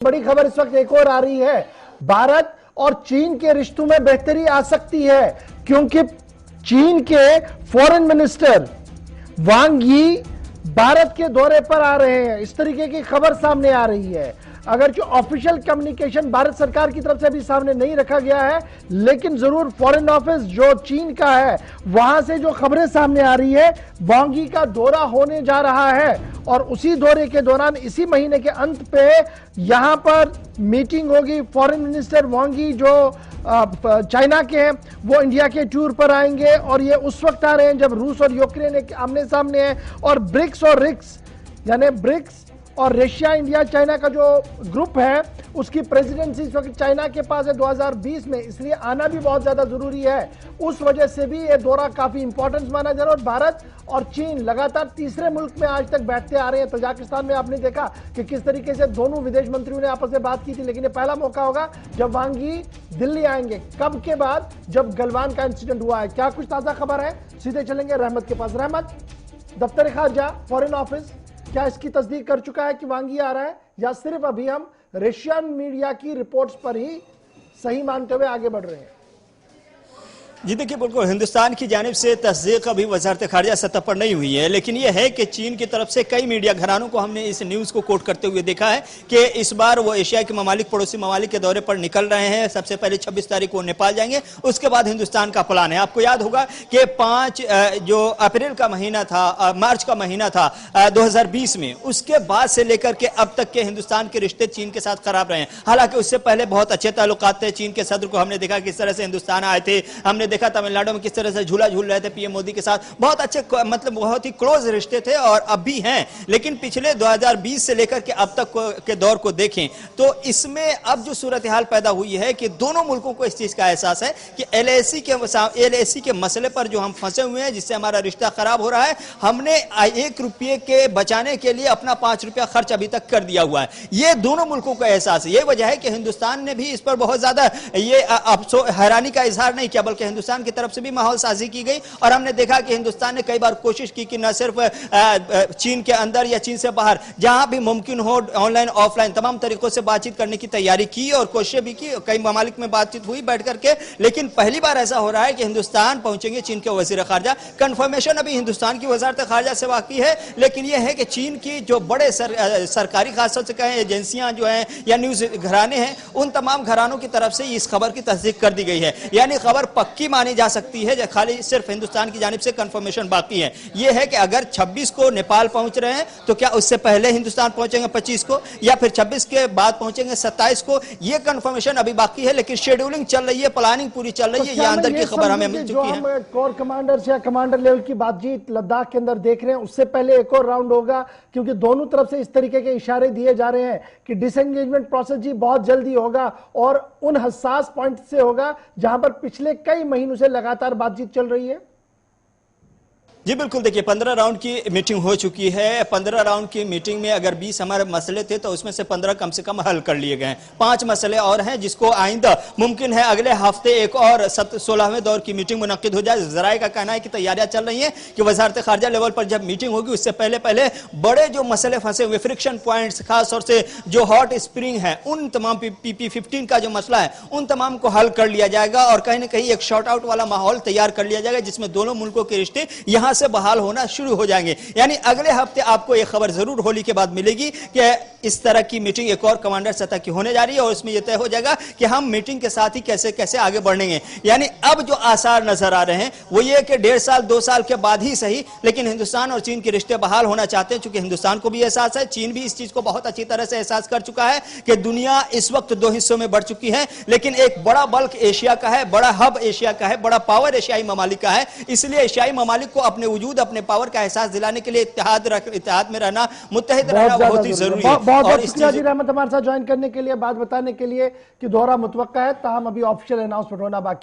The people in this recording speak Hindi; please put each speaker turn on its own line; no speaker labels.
बड़ी खबर इस वक्त एक और आ रही है। भारत और चीन के रिश्तों में बेहतरी आ सकती है क्योंकि चीन के फॉरेन मिनिस्टर वांग यी भारत के दौरे पर आ रहे हैं। इस तरीके की खबर सामने आ रही है। अगर जो ऑफिशियल कम्युनिकेशन भारत सरकार की तरफ से भी सामने नहीं रखा गया है, लेकिन जरूर फॉरेन ऑफिस जो चीन का है वहां से जो खबरें सामने आ रही है, वांग यी का दौरा होने जा रहा है और उसी दौरे के दौरान इसी महीने के अंत पे यहां पर मीटिंग होगी। फॉरेन मिनिस्टर वांग यी जो चाइना के हैं वो इंडिया के टूर पर आएंगे और ये उस वक्त आ रहे हैं जब रूस और यूक्रेन आमने सामने है और ब्रिक्स और रिक्स यानी ब्रिक्स और रशिया, इंडिया, चाइना का जो ग्रुप है उसकी प्रेसिडेंसी इस वक्त चाइना के पास है 2020 में, इसलिए आना भी बहुत ज्यादा जरूरी है। उस वजह से भी ये दौरा काफी इंपॉर्टेंस माना जा रहा है और भारत और चीन लगातार तीसरे मुल्क में आज तक बैठते आ रहे हैं। तजाकिस्तान में आपने देखा कि किस तरीके से दोनों विदेश मंत्रियों ने आपस में बात की थी, लेकिन ये पहला मौका होगा जब वांग यी दिल्ली आएंगे। कब के बाद? जब गलवान का इंसिडेंट हुआ है। क्या कुछ ताजा खबर है? सीधे चलेंगे रहमत के पास। रहमत, दफ्तर खारजा फॉरेन ऑफिस क्या इसकी तस्दीक कर चुका है कि वांग यी आ रहा है, या सिर्फ अभी हम रशियन मीडिया की रिपोर्ट्स पर ही सही मानते हुए आगे बढ़ रहे हैं?
जी देखिए, बिल्कुल हिंदुस्तान की जानिब से तस्दीक अभी वजारत खारजा सतह पर नहीं हुई है, लेकिन यह है कि चीन की तरफ से कई मीडिया घरानों को हमने इस न्यूज़ को कोट करते हुए देखा है कि इस बार वो एशिया के ममालिक, पड़ोसी ममालिक के दौरे पर निकल रहे हैं। सबसे पहले 26 तारीख को नेपाल जाएंगे, उसके बाद हिंदुस्तान का प्लान है। आपको याद होगा कि 5 जो अप्रैल का महीना था, मार्च का महीना था 2020 में, उसके बाद से लेकर के अब तक के हिंदुस्तान के रिश्ते चीन के साथ खराब रहे हैं। हालांकि उससे पहले बहुत अच्छे ताल्लुकात थे। चीन के सदर को हमने देखा किस तरह से हिंदुस्तान आए थे, हमने देखा तमिलनाडु में किस तरह से झूला झूल रहे थे पीएम मोदी के साथ। बहुत अच्छे, मतलब बहुत ही क्लोज रिश्ते थे और अब भी हैं। लेकिन पिछले 2020 से लेकर के अब तक के दौर को देखें तो इसमें अब जो सूरत हाल पैदा हुई है कि दोनों मुल्कों को इस चीज का एहसास है कि एलएसी के मसले पर जो हम फंसे हुए हैं, जिससे हमारा रिश्ता खराब हो रहा है, हमने 1 रुपये के बचाने के लिए अपना 5 रुपया खर्च अभी तक कर दिया हुआ है। ये दोनों मुल्कों का एहसास है। ये वजह है कि हिंदुस्तान ने भी इस पर बहुत ज्यादा ये हैरानी का इजहार नहीं किया, बल्कि हिंदुस्तान की तरफ से भी माहौल साजी की गई। और हमने देखा कि हिंदुस्तान ने कई बार कोशिश की कि न सिर्फ चीन के अंदर या चीन से बाहर, जहां भी मुमकिन हो ऑनलाइन ऑफलाइन तमाम तरीकों से बातचीत करने की तैयारी की और कोशिशें भी की। कई ममालिक में बातचीत हुई बैठ करके, लेकिन पहली बार ऐसा हो रहा है कि हिंदुस्तान पहुंचेंगे चीन के वजीर खारजा। कंफर्मेशन अभी हिंदुस्तान की वजारत खारजा से बाकी है, लेकिन यह है कि चीन की जो बड़े सरकारी खासतौर से कहें एजेंसियां जो हैं या न्यूज घराने हैं, उन तमाम घरानों की तरफ से इस खबर की तस्दीक कर दी गई है। यानी खबर पक्की मानी जा सकती है, खाली सिर्फ हिंदुस्तान की जानिब से कंफर्मेशन बाकी है। यह है कि अगर 26 को नेपाल पहुंच रहे हैं तो क्या उससे पहले हिंदुस्तान पहुंचेंगे 25 को, या फिर 26 के बाद पहुंचेंगे 27 को? यह कंफर्मेशन अभी बाकी है, लेकिन शेड्यूलिंग चल रही है, प्लानिंग पूरी चल रही है। यह अंदर की खबर हमें मिल चुकी है।
हम कोर कमांडर या कमांडर लेवल की बातचीत लद्दाख के अंदर देख रहे हैं, उससे पहले एक और राउंड होगा, क्योंकि दोनों तरफ से इस तरीके के इशारे दिए जा रहे हैं कि डिसएंगेजमेंट प्रोसेस जी बहुत जल्दी होगा और उन हसास पॉइंट से होगा जहां पर पिछले कई महीनों से लगातार बातचीत चल रही है।
जी बिल्कुल, देखिए 15 राउंड की मीटिंग हो चुकी है। 15 राउंड की मीटिंग में अगर 20 हमारे मसले थे तो उसमें से 15 कम से कम हल कर लिए गए हैं। 5 मसले और हैं जिसको आइंदा मुमकिन है अगले हफ्ते एक और 16वें दौर की मीटिंग मुनक्किद हो जाए। जराए का कहना है कि तैयारियां चल रही हैं कि वजारत खारजा लेवल पर जब मीटिंग होगी उससे पहले पहले बड़े जो मसले फंसे हुए फ्रिक्शन पॉइंट्स, खासतौर से जो हॉट स्प्रिंग है, उन तमाम PP-15 का जो मसला है उन तमाम को हल कर लिया जाएगा और कहीं ना कहीं एक शॉर्ट आउट वाला माहौल तैयार कर लिया जाएगा जिसमें दोनों मुल्कों के रिश्ते यहां से बहाल होना शुरू हो जाएंगे। यानी अगले हफ्ते आपको यह खबर जरूर होली के बाद मिलेगी कि इस तरह की मीटिंग एक और कमांडर सतह की होने जा रही है और उसमें यह तय हो जाएगा कि हम मीटिंग के साथ ही कैसे कैसे आगे बढ़ेंगे। यानी अब जो आसार नजर आ रहे हैं वो ये कि 1.5 साल 2 साल के बाद ही सही, लेकिन हिंदुस्तान और चीन के रिश्ते बहाल होना चाहते हैं। चूंकि हिंदुस्तान को भी एहसास है, चीन भी इस चीज को बहुत अच्छी तरह से एहसास कर चुका है कि दुनिया इस वक्त 2 हिस्सों में बढ़ चुकी है, लेकिन एक बड़ा बल्क एशिया का है, बड़ा हब एशिया का है, बड़ा पावर एशियाई ममालिक का है। इसलिए एशियाई ममालिक को अपने वजूद, अपने पावर का एहसास दिलाने के लिए इत्तेहाद में रहना, मुत्तहिद रहना बहुत ही जरूरी है।
बहुत शुक्रिया जी रहमत हमारे साथ ज्वाइन करने के लिए, बात बताने के लिए कि दौरा मुतवक्का है, ताहम अभी ऑफिशियल अनाउंसमेंट होना बाकी।